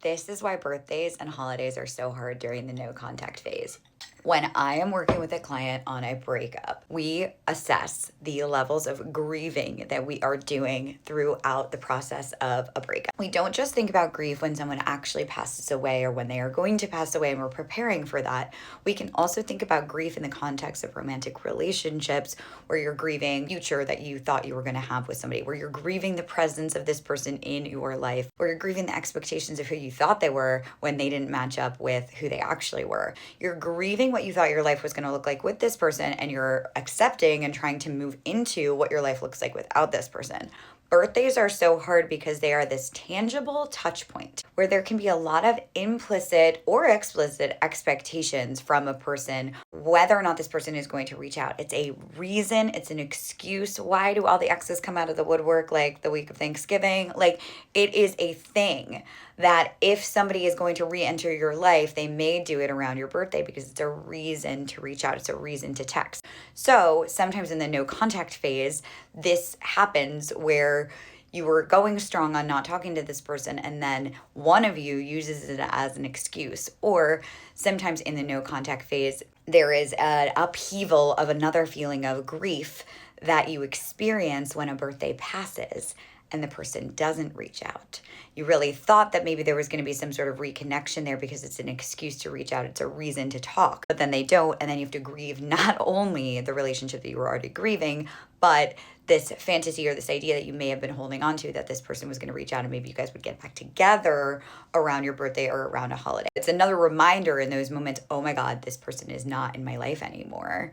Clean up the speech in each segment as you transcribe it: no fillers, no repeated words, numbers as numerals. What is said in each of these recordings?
This is why birthdays and holidays are so hard during the no contact phase. When I am working with a client on a breakup, we assess the levels of grieving that we are doing throughout the process of a breakup. We don't just think about grief when someone actually passes away or when they are going to pass away and we're preparing for that. We can also think about grief in the context of romantic relationships where you're grieving the future that you thought you were going to have with somebody, where you're grieving the presence of this person in your life, where you're grieving the expectations of who you thought they were when they didn't match up with who they actually were. You're grieving what you thought your life was going to look like with this person, and you're accepting and trying to move into what your life looks like without this person. Birthdays are so hard because they are this tangible touch point where there can be a lot of implicit or explicit expectations from a person, whether or not this person is going to reach out. It's a reason, it's an excuse. Why do all the exes come out of the woodwork like the week of Thanksgiving? Like, it is a thing that if somebody is going to re-enter your life, they may do it around your birthday because it's a reason to reach out. It's a reason to text. So sometimes in the no contact phase, this happens where you were going strong on not talking to this person and then one of you uses it as an excuse. Or sometimes in the no contact phase, there is an upheaval of another feeling of grief that you experience when a birthday passes and the person doesn't reach out. You really thought that maybe there was going to be some sort of reconnection there because it's an excuse to reach out. It's a reason to talk, but then they don't. And then you have to grieve not only the relationship that you were already grieving, but this fantasy or this idea that you may have been holding on to that this person was going to reach out and maybe you guys would get back together around your birthday or around a holiday. It's another reminder in those moments, oh my God, this person is not in my life anymore.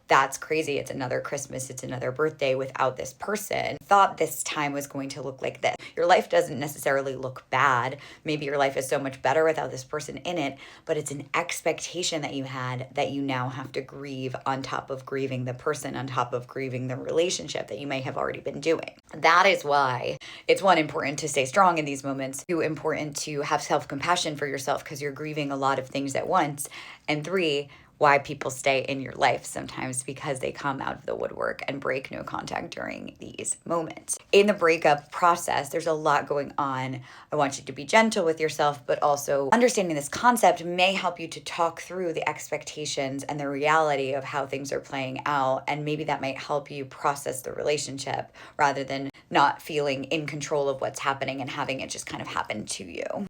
That's crazy. It's another Christmas. It's another birthday without this person. Thought this time was going to look like this. Your life doesn't necessarily look bad. Maybe your life is so much better without this person in it, but it's an expectation that you had that you now have to grieve on top of grieving the person, on top of grieving the relationship that you may have already been doing. That is why it's one, important to stay strong in these moments, two, important to have self-compassion for yourself because you're grieving a lot of things at once, and three, why people stay in your life sometimes because they come out of the woodwork and break no contact during these moments. In the breakup process, there's a lot going on. I want you to be gentle with yourself, but also understanding this concept may help you to talk through the expectations and the reality of how things are playing out. And maybe that might help you process the relationship rather than not feeling in control of what's happening and having it just kind of happen to you.